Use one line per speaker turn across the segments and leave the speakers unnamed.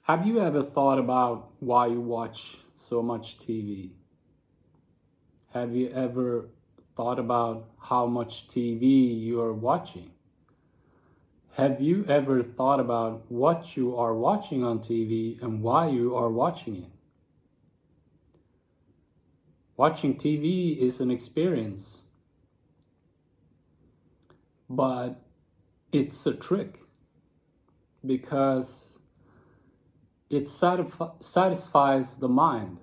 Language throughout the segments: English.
Have you ever thought about why you watch so much TV? Have you ever thought about how much TV you are watching? Have you ever thought about what you are watching on TV and why you are watching it? Watching TV is an experience, but it's a trick because it satisfies the mind.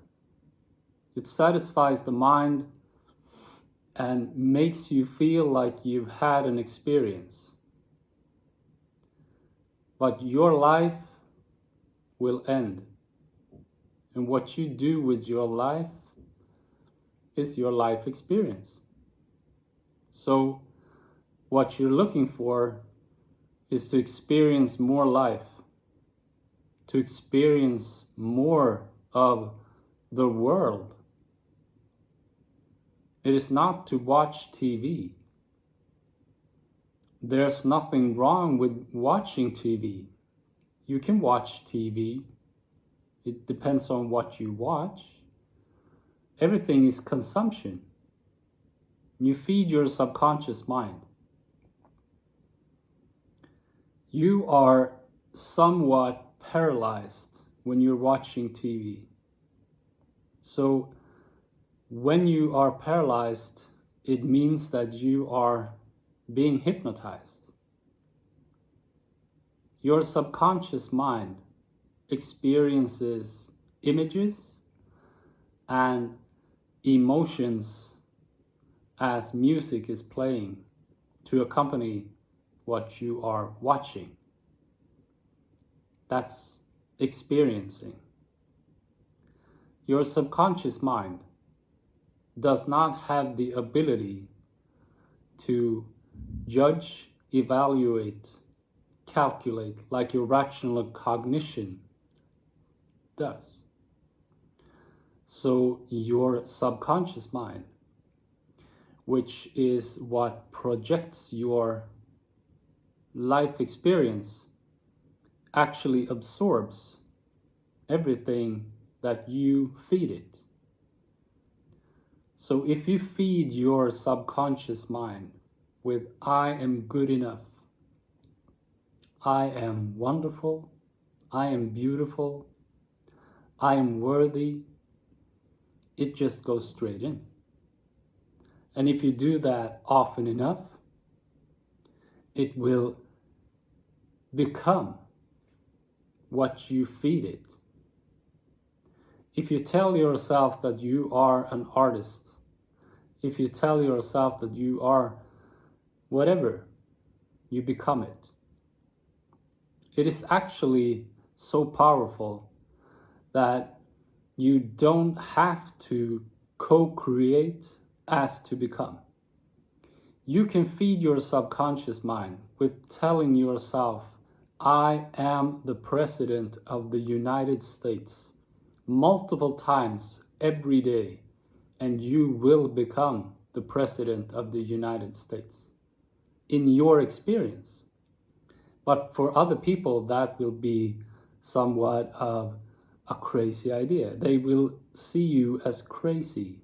It satisfies the mind and makes you feel like you've had an experience. But your life will end. And what you do with your life is your life experience. So what you're looking for is to experience more life, to experience more of the world. It is not to watch TV. There's nothing wrong with watching TV. You can watch TV. It depends on what you watch. Everything is consumption. You feed your subconscious mind. You are somewhat paralyzed when you're watching TV. So when you are paralyzed, it means that you are being hypnotized. Your subconscious mind experiences images and emotions as music is playing to accompany what you are watching. That's experiencing. Your subconscious mind does not have the ability to judge, evaluate, calculate like your rational cognition does. So your subconscious mind, which is what projects your life experience, actually absorbs everything that you feed it. So if you feed your subconscious mind with I am good enough, I am wonderful, I am beautiful, I am worthy, it just goes straight in. And if you do that often enough, it will become what you feed it. If you tell yourself that you are an artist, if you tell yourself that you are whatever, you become it. It is actually so powerful that you don't have to co-create as to become. You can feed your subconscious mind with telling yourself, I am the President of the United States, multiple times every day, and you will become the President of the United States in your experience. But for other people, that will be somewhat of a crazy idea. They will see you as crazy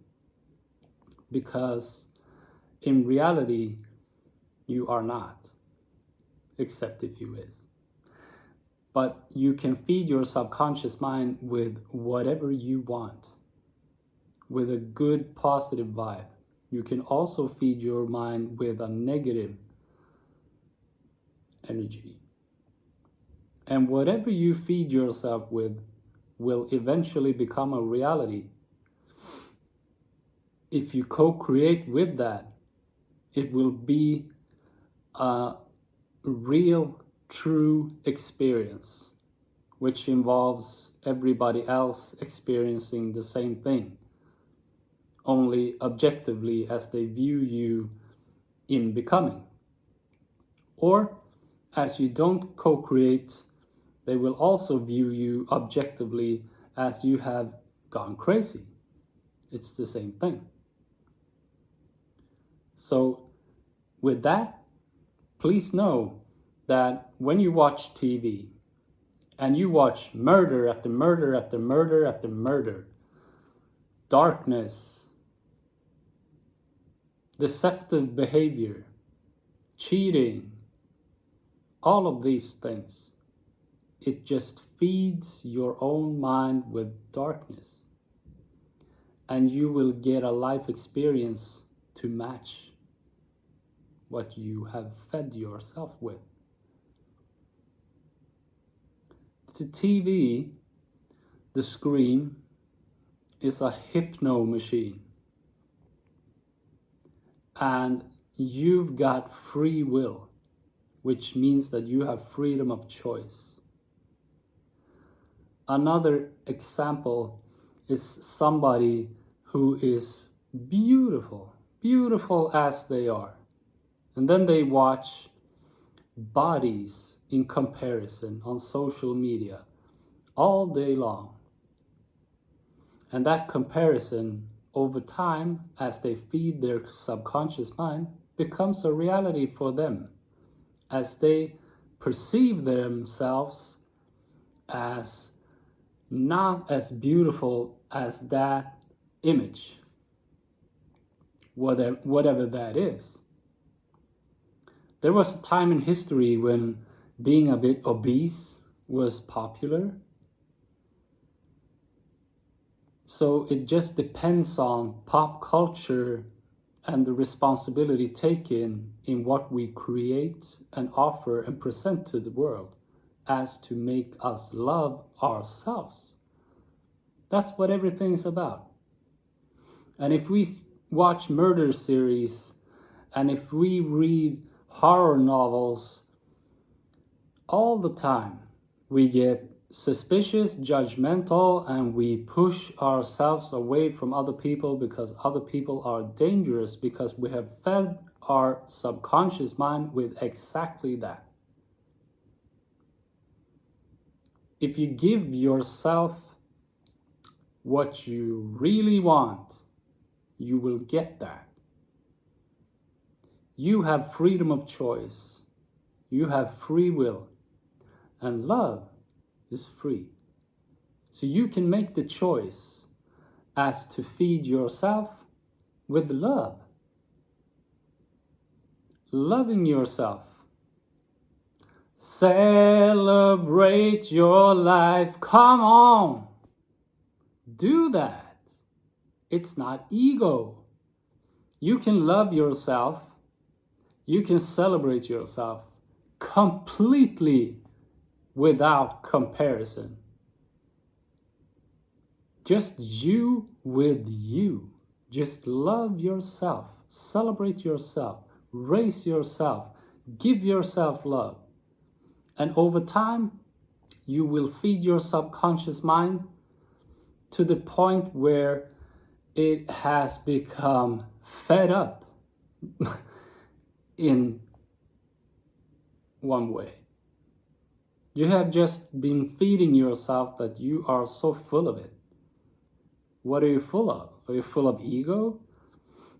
because in reality, you are not, except if you is. But you can feed your subconscious mind with whatever you want, with a good positive vibe. You can also feed your mind with a negative energy. And whatever you feed yourself with will eventually become a reality. If you co-create with that, it will be a real, true experience, which involves everybody else experiencing the same thing, only objectively as they view you in becoming. Or as you don't co-create, they will also view you objectively as you have gone crazy. It's the same thing. So with that, please know that when you watch TV and you watch murder after murder after murder after murder, darkness, deceptive behavior, cheating, all of these things, it just feeds your own mind with darkness. And you will get a life experience to match what you have fed yourself with. The TV, the screen, is a hypno machine. And you've got free will, which means that you have freedom of choice. Another example is somebody who is beautiful, beautiful as they are. And then they watch bodies in comparison on social media all day long. And that comparison over time, as they feed their subconscious mind, becomes a reality for them, as they perceive themselves as not as beautiful as that image, whatever that is. There was a time in history when being a bit obese was popular. So it just depends on pop culture and the responsibility taken in what we create and offer and present to the world as to make us love ourselves. That's what everything's about. And if we watch murder series and if we read horror novels all the time, we get suspicious, judgmental, and we push ourselves away from other people because other people are dangerous, because we have fed our subconscious mind with exactly that. If you give yourself what you really want, you will get that. You have freedom of choice. You have free will. And love is free. So you can make the choice as to feed yourself with love. Loving yourself. Celebrate your life. Come on. Do that. It's not ego. You can love yourself. You can celebrate yourself completely without comparison. Just you with you. Just love yourself. Celebrate yourself. Raise yourself. Give yourself love. And over time, you will feed your subconscious mind to the point where it has become fed up in one way. You have just been feeding yourself that you are so full of it. What are you full of? Are you full of ego?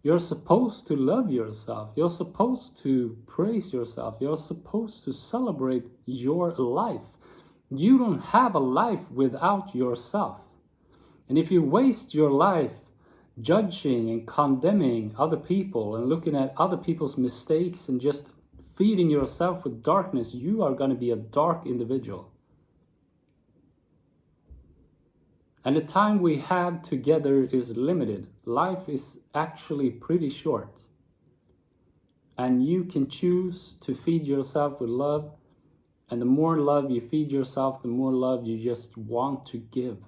You're supposed to love yourself. You're supposed to praise yourself. You're supposed to celebrate your life. You don't have a life without yourself. And if you waste your life judging and condemning other people and looking at other people's mistakes and just feeding yourself with darkness, you are going to be a dark individual. And the time we have together is limited. Life is actually pretty short. And you can choose to feed yourself with love. And the more love you feed yourself, the more love you just want to give.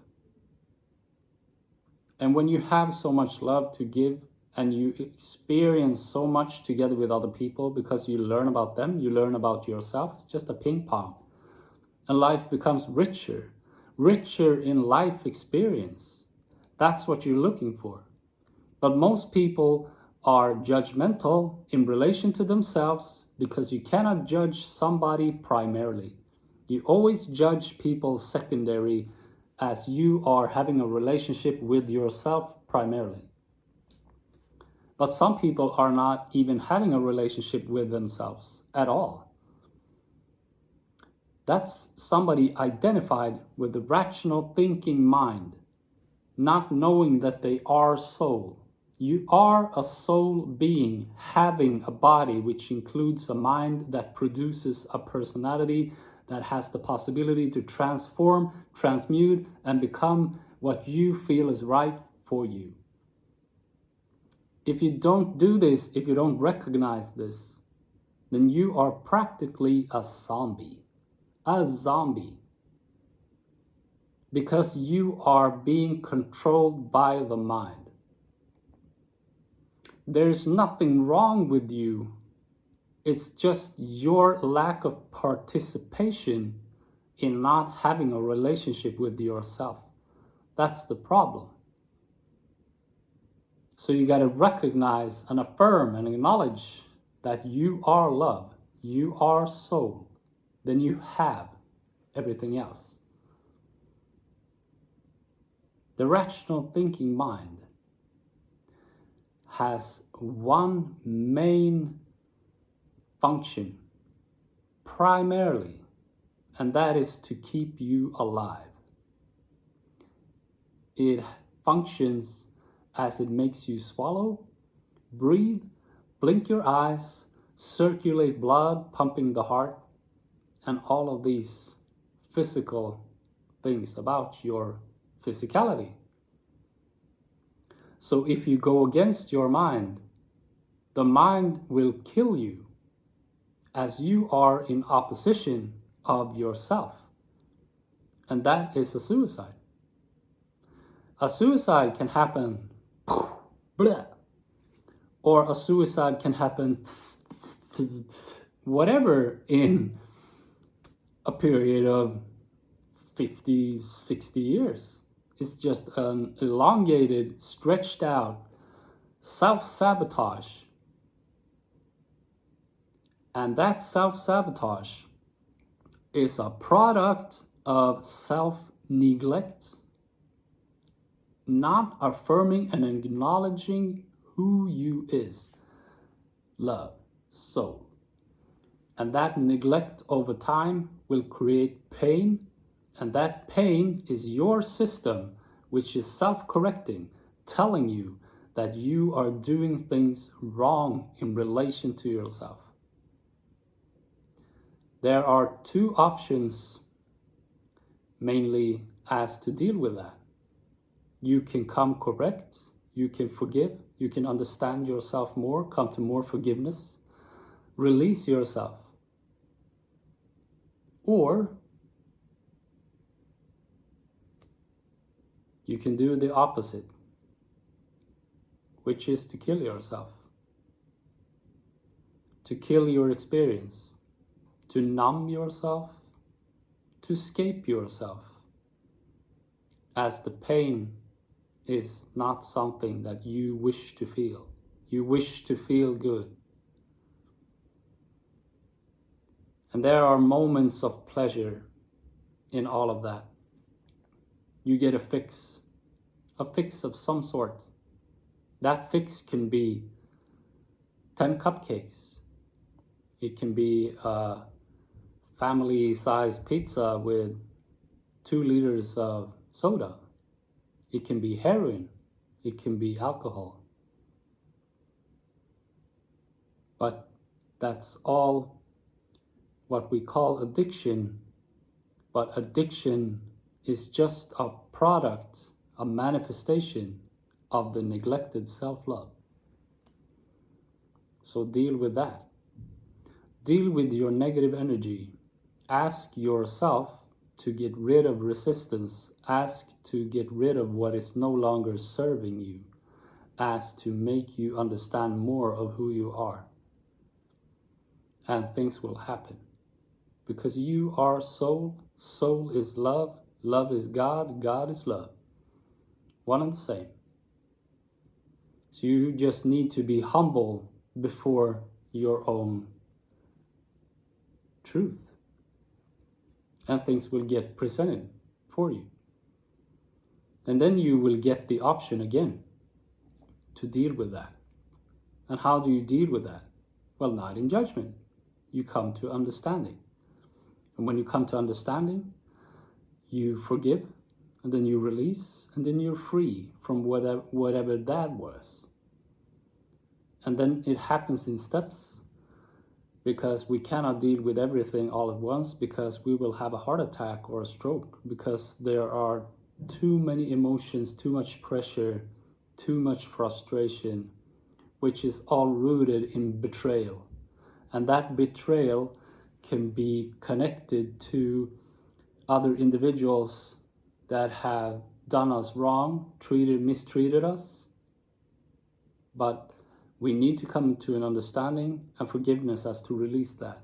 And when you have so much love to give, and you experience so much together with other people because you learn about them, you learn about yourself, it's just a ping pong. And life becomes richer in life experience. That's what you're looking for. But most people are judgmental in relation to themselves because you cannot judge somebody primarily. You always judge people secondary as you are having a relationship with yourself primarily. But some people are not even having a relationship with themselves at all. That's somebody identified with the rational thinking mind, not knowing that they are soul. You are a soul being having a body which includes a mind that produces a personality that has the possibility to transform, transmute, and become what you feel is right for you. If you don't do this, if you don't recognize this, then you are practically a zombie. A zombie. Because you are being controlled by the mind. There's nothing wrong with you. It's just your lack of participation in not having a relationship with yourself. That's the problem. So you got to recognize and affirm and acknowledge that you are love, you are soul, then you have everything else. The rational thinking mind has one main function, primarily, and that is to keep you alive. It functions as it makes you swallow, breathe, blink your eyes, circulate blood, pumping the heart, and all of these physical things about your physicality. So if you go against your mind, the mind will kill you as you are in opposition of yourself. And that is a suicide. A suicide can happen, or a suicide can happen whatever in a period of 50, 60 years. It's just an elongated, stretched out self-sabotage. And that self-sabotage is a product of self-neglect, not affirming and acknowledging who you is, love, soul. And that neglect over time will create pain, and that pain is your system, which is self-correcting, telling you that you are doing things wrong in relation to yourself. There are two options mainly as to deal with that. You can come correct, you can forgive, you can understand yourself more, come to more forgiveness, release yourself. Or you can do the opposite, which is to kill yourself, to kill your experience, to numb yourself, to escape yourself, as the pain is not something that you wish to feel. You wish to feel good. And there are moments of pleasure in all of that. You get a fix of some sort. That fix can be 10 cupcakes. It can be a family-sized pizza with 2 liters of soda. It can be heroin. It can be alcohol. But that's all what we call addiction. But addiction is just a product, a manifestation of the neglected self-love. So deal with that. Deal with your negative energy. Ask yourself to get rid of resistance. Ask to get rid of what is no longer serving you. Ask to make you understand more of who you are. And things will happen. Because you are soul. Soul is love. Love is God. God is love. One and the same. So you just need to be humble before your own truth. And things will get presented for you. And then you will get the option again to deal with that. And how do you deal with that? Well, not in judgment. You come to understanding. And when you come to understanding, you forgive, and then you release, and then you're free from whatever that was. And then it happens in steps, because we cannot deal with everything all at once, because we will have a heart attack or a stroke, because there are too many emotions, too much pressure, too much frustration, which is all rooted in betrayal. And that betrayal can be connected to other individuals that have done us wrong, mistreated us. But we need to come to an understanding and forgiveness as to release that.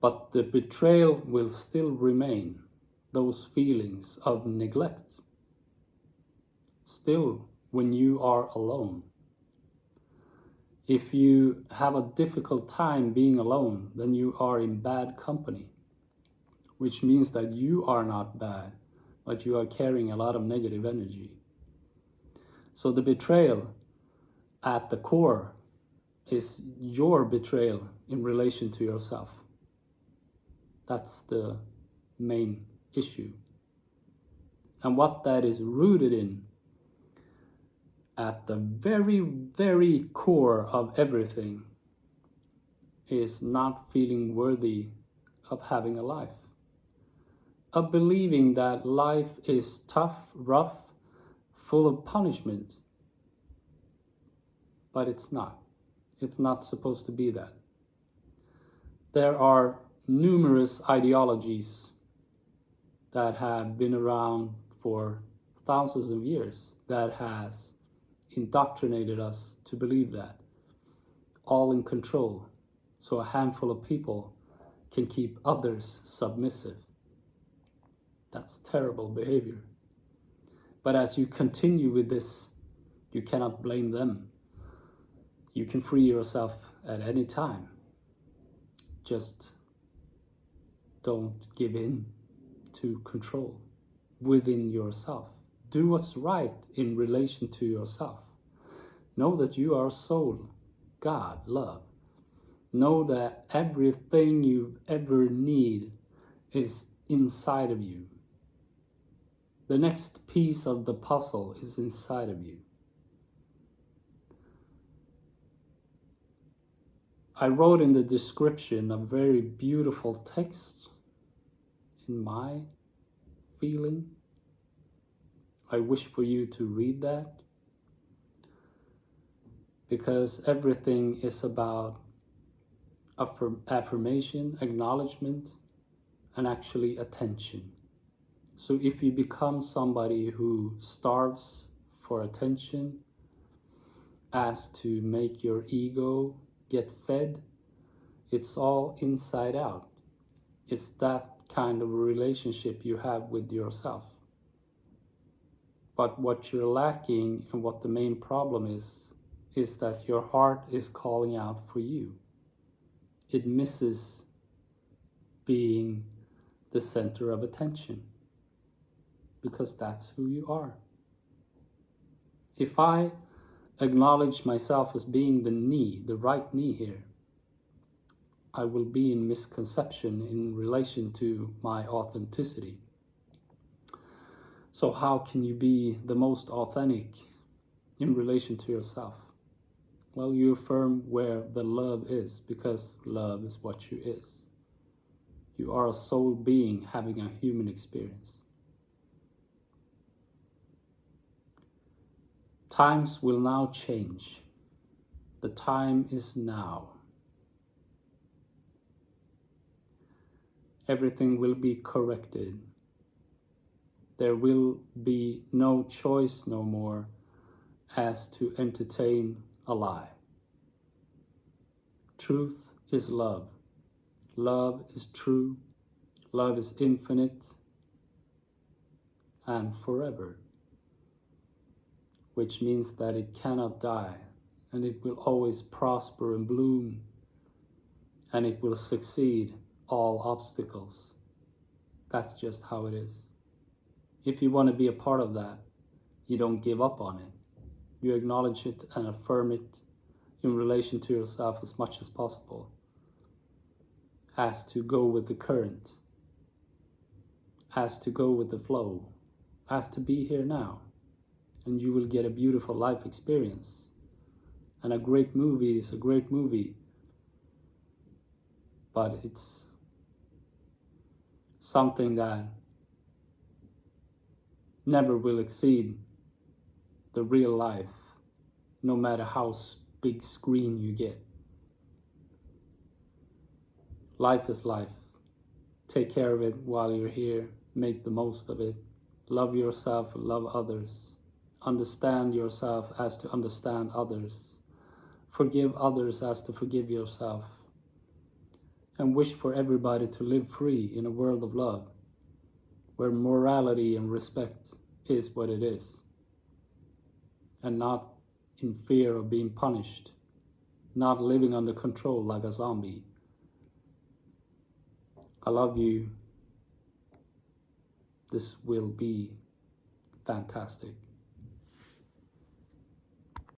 But the betrayal will still remain, those feelings of neglect. Still, when you are alone. If you have a difficult time being alone, then you are in bad company, which means that you are not bad, but you are carrying a lot of negative energy. So the betrayal at the core is your betrayal in relation to yourself. That's the main issue. And what that is rooted in, at the very, very core of everything, is not feeling worthy of having a life. Of believing that life is tough, rough, full of punishment. But it's not. It's not supposed to be that. There are numerous ideologies that have been around for thousands of years that has indoctrinated us to believe that, all in control, so a handful of people can keep others submissive. That's terrible behavior. But as you continue with this, you cannot blame them. You can free yourself at any time. Just don't give in to control within yourself. Do what's right in relation to yourself. Know that you are soul, God, love. Know that everything you ever need is inside of you. The next piece of the puzzle is inside of you. I wrote in the description a very beautiful text in my feeling. I wish for you to read that, because everything is about affirmation, acknowledgement, and actually attention. So if you become somebody who starves for attention as to make your ego get fed, it's all inside out. It's that kind of a relationship you have with yourself. But what you're lacking, and what the main problem is that your heart is calling out for you. It misses being the center of attention, because that's who you are. If I acknowledge myself as being the knee, the right knee here, I will be in misconception in relation to my authenticity. So how can you be the most authentic in relation to yourself? Well, you affirm where the love is, because love is what you is. You are a soul being having a human experience. Times will now change. The time is now. Everything will be corrected. There will be no choice no more as to entertain a lie. Truth is love. Love is true. Love is infinite and forever, which means that it cannot die, and it will always prosper and bloom, and it will succeed all obstacles. That's just how it is. If you want to be a part of that, you don't give up on it. You acknowledge it and affirm it in relation to yourself as much as possible. has to go with the current, has to go with the flow, has to be here now. And you will get a beautiful life experience. And a great movie is a great movie, but it's something that never will exceed the real life, no matter how big screen you get. Life is life. Take care of it while you're here. Make the most of it. Love yourself, love others. Understand yourself as to understand others. Forgive others as to forgive yourself. And wish for everybody to live free in a world of love, where morality and respect is what it is, and not in fear of being punished, not living under control like a zombie. I love you. This will be fantastic.